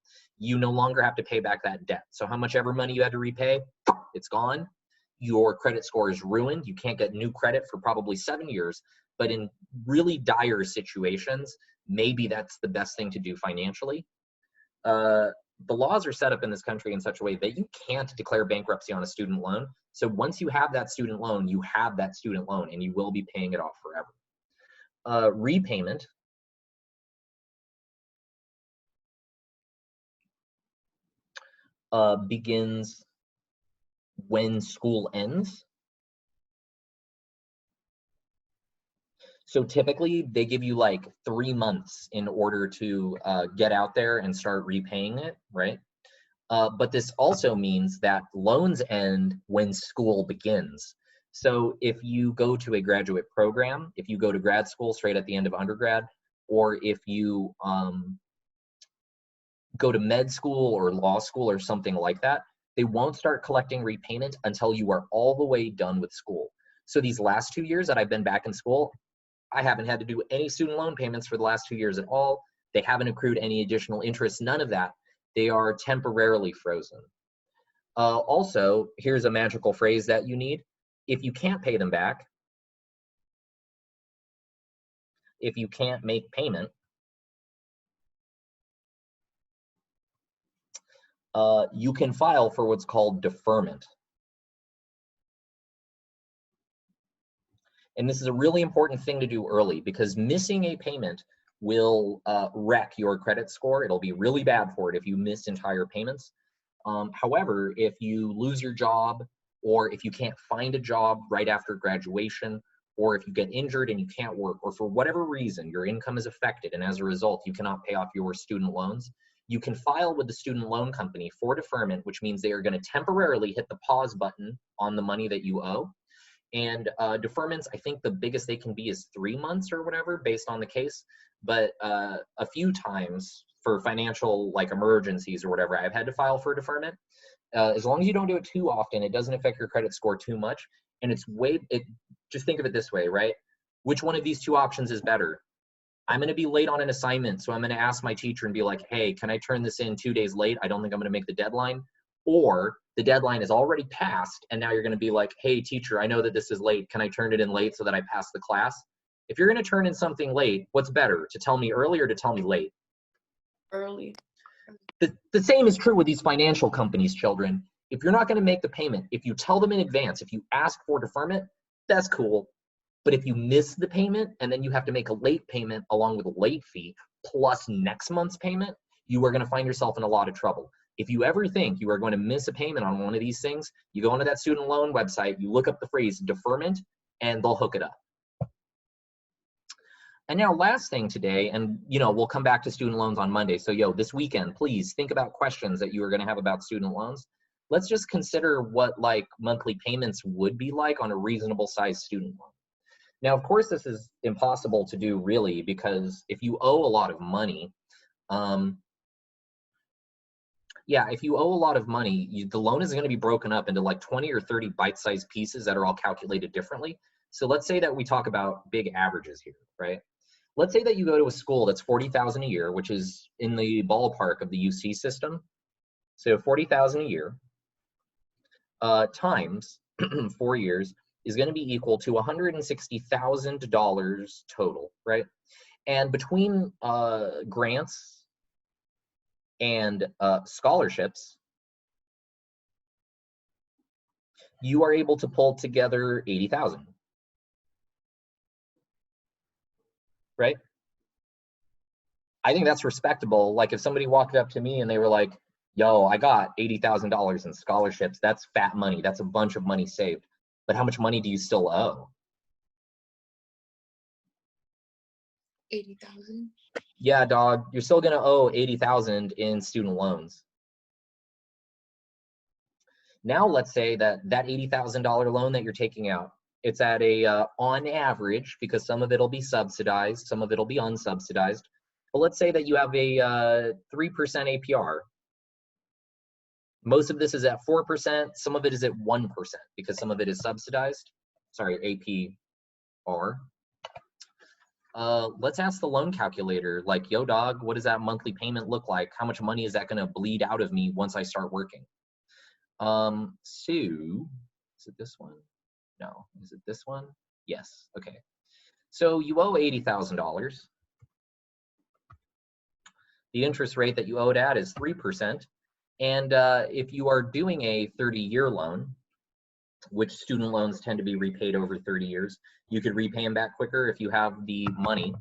Speaker 1: you no longer have to pay back that debt. So how much ever money you had to repay, it's gone. Your credit score is ruined. You can't get new credit for probably 7 years. But in really dire situations, maybe that's the best thing to do financially. The laws are set up in this country in such a way that you can't declare bankruptcy on a student loan. So once you have that student loan, you have that student loan, and you will be paying it off forever. Repayment. Begins when school ends. So typically they give you like 3 months in order to get out there and start repaying it, right? But this also means that loans end when school begins. So if you go to a graduate program, if you go to grad school straight at the end of undergrad, or if you go to med school or law school or something like that, they won't start collecting repayment until you are all the way done with school. So these last 2 years that I've been back in school, I haven't had to do any student loan payments for the last 2 years at all. They haven't accrued any additional interest, none of that. They are temporarily frozen. Also, here's a magical phrase that you need. If you can't pay them back, if you can't make payment, you can file for what's called deferment. And this is a really important thing to do early, because missing a payment will wreck your credit score. It'll be really bad for it if you miss entire payments. However, if you lose your job, or if you can't find a job right after graduation, or if you get injured and you can't work, or for whatever reason your income is affected and as a result you cannot pay off your student loans, you can file with the student loan company for deferment, which means they are going to temporarily hit the pause button on the money that you owe. And deferments, I think the biggest they can be is 3 months or whatever, based on the case. But a few times for financial like emergencies or whatever, I've had to file for deferment. As long as you don't do it too often, it doesn't affect your credit score too much. And just think of it this way, right? Which one of these two options is better? I'm going to be late on an assignment, so I'm going to ask my teacher and be like, hey, can I turn this in 2 days late? I don't think I'm going to make the deadline. Or the deadline is already passed, and now you're going to be like, hey, teacher, I know that this is late. Can I turn it in late so that I pass the class? If you're going to turn in something late, what's better, to tell me early or to tell me late?
Speaker 2: Early.
Speaker 1: The same is true with these financial companies, children. If you're not going to make the payment, if you tell them in advance, if you ask for deferment, that's cool. But if you miss the payment and then you have to make a late payment along with a late fee plus next month's payment, you are going to find yourself in a lot of trouble. If you ever think you are going to miss a payment on one of these things, you go onto that student loan website, you look up the phrase deferment, and they'll hook it up. And now last thing today, and we'll come back to student loans on Monday. So this weekend, please think about questions that you are going to have about student loans. Let's just consider what like monthly payments would be like on a reasonable sized student loan. Now, of course, this is impossible to do really, because if you owe a lot of money, if you owe a lot of money, the loan is going to be broken up into like 20 or 30 bite-sized pieces that are all calculated differently. So let's say that we talk about big averages here, right? Let's say that you go to a school that's $40,000 a year, which is in the ballpark of the UC system. So $40,000 a year times 4 years is going to be equal to $160,000 total, right? And between grants and scholarships, you are able to pull together 80,000, right? I think that's respectable. Like if somebody walked up to me and they were like, yo, I got $80,000 in scholarships, that's fat money. That's a bunch of money saved. But how much money do you still owe?
Speaker 2: 80,000.
Speaker 1: Yeah, dog, you're still gonna owe 80,000 in student loans. Now let's say that $80,000 loan that you're taking out, it's at a on average, because some of it'll be subsidized, some of it'll be unsubsidized. But let's say that you have a 3% APR. Most of this is at 4%. Some of it is at 1% because some of it is subsidized. Sorry, APR. Let's ask the loan calculator, like, yo, dog, what does that monthly payment look like? How much money is that going to bleed out of me once I start working? So, is it this one? No. Is it this one? Yes. Okay. So you owe $80,000. The interest rate that you owe it at is 3%. And if you are doing a 30-year loan, which student loans tend to be repaid over 30 years, you could repay them back quicker if you have the money,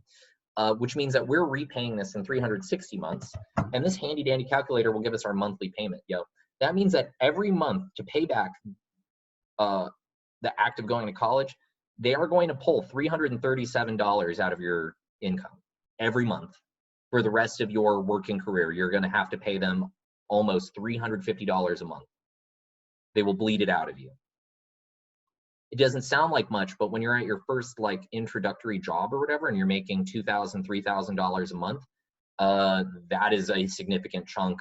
Speaker 1: which means that we're repaying this in 360 months. And this handy dandy calculator will give us our monthly payment. That means that every month to pay back the act of going to college, they are going to pull $337 out of your income every month. For the rest of your working career, you're going to have to pay them almost $350 a month. They will bleed it out of you. It doesn't sound like much, but when you're at your first like introductory job or whatever, and you're making $2,000, $3,000 a month, that is a significant chunk.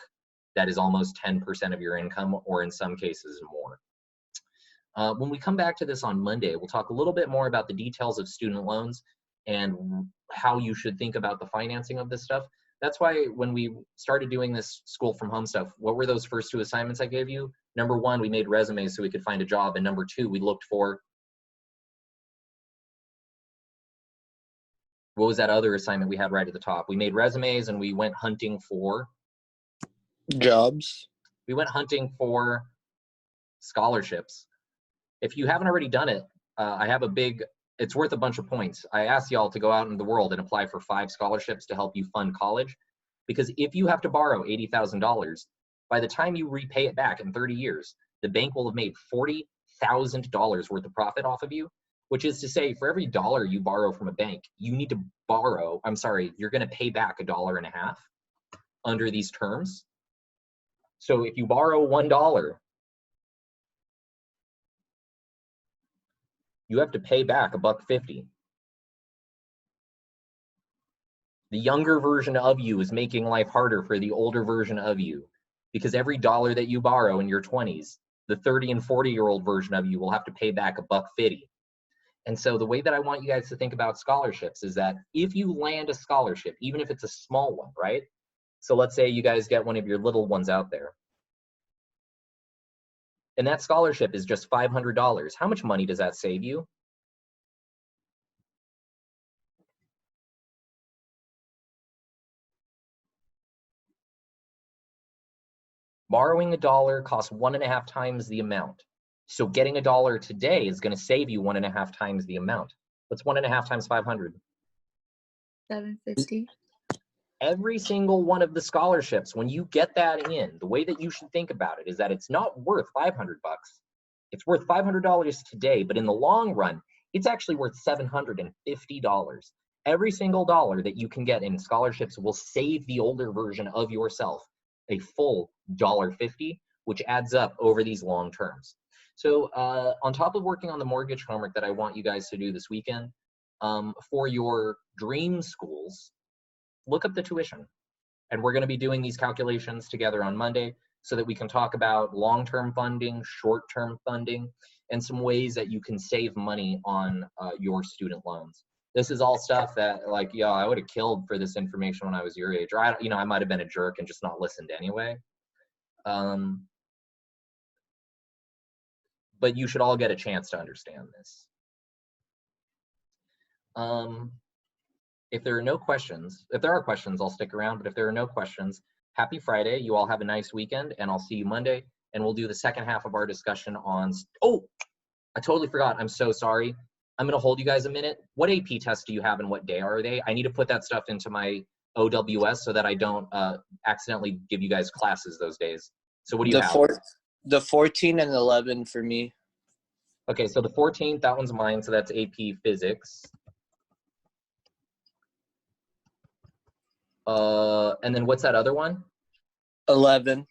Speaker 1: That is almost 10% of your income, or in some cases more. When we come back to this on Monday, we'll talk a little bit more about the details of student loans and how you should think about the financing of this stuff. That's why when we started doing this school from home stuff, what were those first 2 assignments I gave you? Number 1, we made resumes so we could find a job. And number 2, we looked for, what was that other assignment we had right at the top? We made resumes and we went hunting for
Speaker 3: jobs.
Speaker 1: We went hunting for scholarships. If you haven't already done it, I have it's worth a bunch of points. I asked y'all to go out into the world and apply for 5 scholarships to help you fund college. Because if you have to borrow $80,000, by the time you repay it back in 30 years, the bank will have made $40,000 worth of profit off of you, which is to say for every dollar you borrow from a bank, you need to you're going to pay back $1.50 under these terms. So if you borrow $1, you have to pay back $1.50. The younger version of you is making life harder for the older version of you, because every dollar that you borrow in your 20s, the 30 and 40-year-old version of you will have to pay back $1.50. And so the way that I want you guys to think about scholarships is that if you land a scholarship, even if it's a small one, right? So let's say you guys get one of your little ones out there, and that scholarship is just $500. How much money does that save you? Borrowing $1 costs 1.5 times the amount. So getting $1 today is going to save you 1.5 times the amount. What's 1.5 times 500?
Speaker 2: $750.
Speaker 1: Every single one of the scholarships, when you get that in, the way that you should think about it is that it's not worth 500 bucks. It's worth $500 today, but in the long run, it's actually worth $750. Every single dollar that you can get in scholarships will save the older version of yourself a full $1.50, which adds up over these long terms. So on top of working on the mortgage homework that I want you guys to do this weekend, for your dream schools, look up the tuition. And we're going to be doing these calculations together on Monday so that we can talk about long-term funding, short-term funding, and some ways that you can save money on your student loans. This is all stuff that, like, yeah, I would have killed for this information when I was your age, or I might have been a jerk and just not listened anyway. But you should all get a chance to understand this. If there are no questions, if there are questions, I'll stick around, but if there are no questions, happy Friday. You all have a nice weekend, and I'll see you Monday, and we'll do the second half of our discussion on, oh, I totally forgot. I'm so sorry. I'm going to hold you guys a minute. What AP tests do you have and what day are they? I need to put that stuff into my OWS so that I don't accidentally give you guys classes those days. So what do you have?
Speaker 3: The 14 and 11 for me.
Speaker 1: Okay, so the 14th, that one's mine, so that's AP Physics. And then what's that other one?
Speaker 3: 11.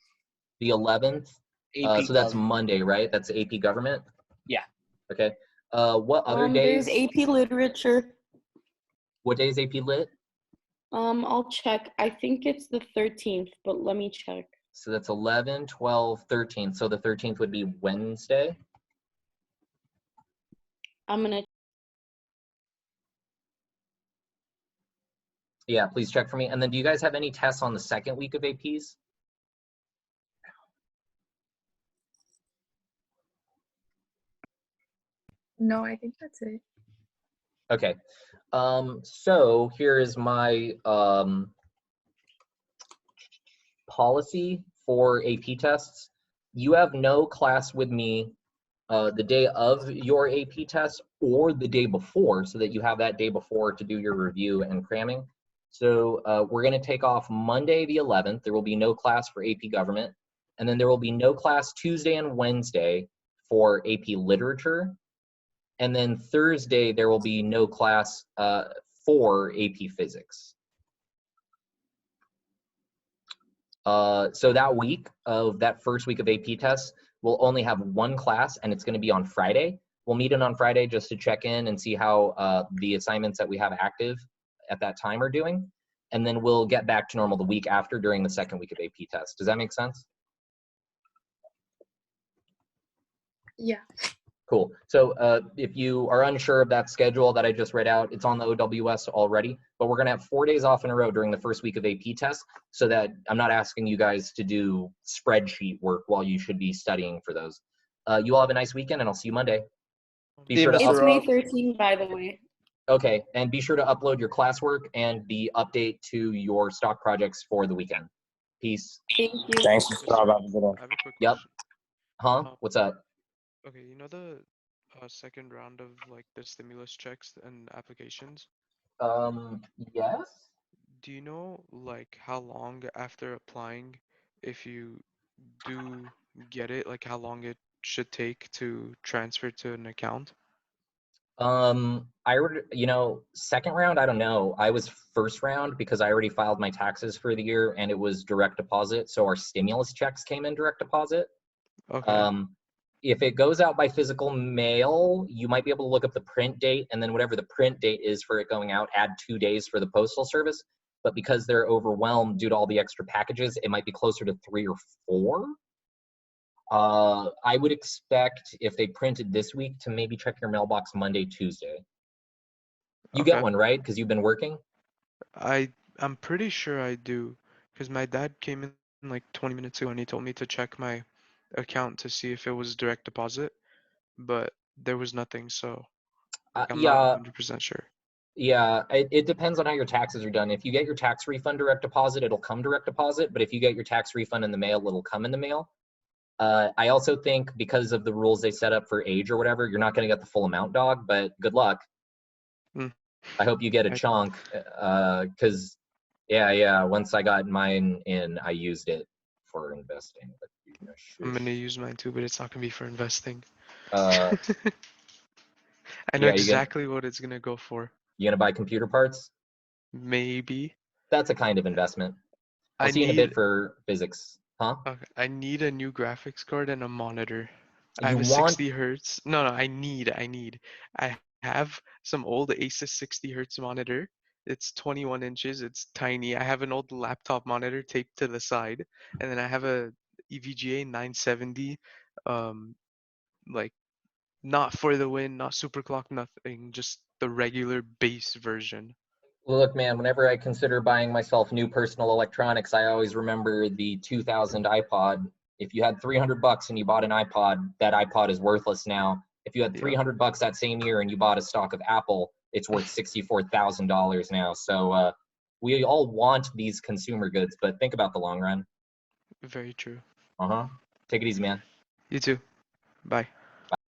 Speaker 1: The 11th.
Speaker 3: AP
Speaker 1: So that's
Speaker 3: Government.
Speaker 1: Monday, right? That's AP Government?
Speaker 3: Yeah.
Speaker 1: Okay. What other days?
Speaker 6: There's AP Literature.
Speaker 1: What day is AP Lit?
Speaker 6: I'll check. I think it's the 13th, but let me check.
Speaker 1: So that's 11, 12, 13. So the 13th would be Wednesday.
Speaker 6: I'm gonna.
Speaker 1: Yeah, please check for me. And then do you guys have any tests on the second week of APs?
Speaker 2: No, I think that's it.
Speaker 1: Okay. So here is my policy for AP tests. You have no class with me the day of your AP test or the day before, so that you have that day before to do your review and cramming. So we're going to take off Monday the 11th. There will be no class for AP Government. And then there will be no class Tuesday and Wednesday for AP Literature. And then Thursday, there will be no class for AP Physics. So that week of that first week of AP tests, we'll only have one class, and it's going to be on Friday. We'll meet in on Friday just to check in and see how the assignments that we have active at that time are doing. And then we'll get back to normal the week after during the second week of AP tests. Does that make sense?
Speaker 2: Yeah.
Speaker 1: Cool. So if you are unsure of that schedule that I just read out, it's on the OWS already, but we're going to have 4 days off in a row during the first week of AP tests, so that I'm not asking you guys to do spreadsheet work while you should be studying for those. You all have a nice weekend, and I'll see you Monday. Be sure to
Speaker 6: It's May 13th, by the way.
Speaker 1: Okay, and be sure to upload your classwork and the update to your stock projects for the weekend. Peace.
Speaker 6: Thank you.
Speaker 5: Thanks, Rob. Have a good one.
Speaker 4: I have a quick
Speaker 1: Yep.
Speaker 4: question.
Speaker 1: Huh? What's up?
Speaker 4: Okay, you know the second round of like the stimulus checks and applications?
Speaker 1: Yes.
Speaker 4: Do you know like how long after applying, if you do get it, like how long it should take to transfer to an account?
Speaker 1: I already, second round, I don't know. I was first round because I already filed my taxes for the year, and it was direct deposit. So our stimulus checks came in direct deposit.
Speaker 4: Okay.
Speaker 1: if it goes out by physical mail, you might be able to look up the print date, and then whatever the print date is for it going out, add 2 days for the postal service. But because they're overwhelmed due to all the extra packages, it might be closer to 3 or 4. I would expect if they printed this week to maybe check your mailbox Monday, Tuesday. You get
Speaker 4: Okay.
Speaker 1: one, right? Because you've been working?
Speaker 4: I'm pretty sure I do, because my dad came in like 20 minutes ago and he told me to check my account to see if it was direct deposit, but there was nothing, so like I'm not
Speaker 1: Yeah,
Speaker 4: 100% sure.
Speaker 1: yeah. It depends on how your taxes are done. If you get your tax refund direct deposit, it'll come direct deposit. But if you get your tax refund in the mail, it'll come in the mail. I also think because of the rules they set up for age or whatever, you're not going to get the full amount, dog, but good luck.
Speaker 4: Mm.
Speaker 1: I hope you get a
Speaker 4: I-
Speaker 1: chunk, because yeah, once I got mine in, I used it for investing. But,
Speaker 4: I'm gonna
Speaker 1: shush.
Speaker 4: use mine too, but it's not gonna be for investing.
Speaker 1: Uh,
Speaker 4: I know
Speaker 1: yeah,
Speaker 4: exactly what it's gonna go for.
Speaker 1: you gonna buy computer parts?
Speaker 4: Maybe.
Speaker 1: That's a kind of investment. I'll
Speaker 4: I
Speaker 1: see you in a bit
Speaker 4: need
Speaker 1: for physics. Huh?
Speaker 4: okay, I need a new graphics card and a monitor. I
Speaker 1: You
Speaker 4: have a
Speaker 1: want
Speaker 4: 60 hertz. No, I need. I have some old Asus 60 hertz monitor. It's 21 inches. It's tiny. I have an old laptop monitor taped to the side, and then I have a EVGA 970, like not for the win, not super clock, nothing, just the regular base version.
Speaker 1: Look, man, whenever I consider buying myself new personal electronics, I always remember the 2000 iPod. If you had 300 bucks and you bought an iPod, that iPod is worthless now. If you had
Speaker 4: Yep.
Speaker 1: 300 bucks that same year and you bought a stock of Apple, it's worth $64,000 now. So we all want these consumer goods, but think about the long run.
Speaker 4: Very true.
Speaker 1: Take it easy, man.
Speaker 4: You too. Bye.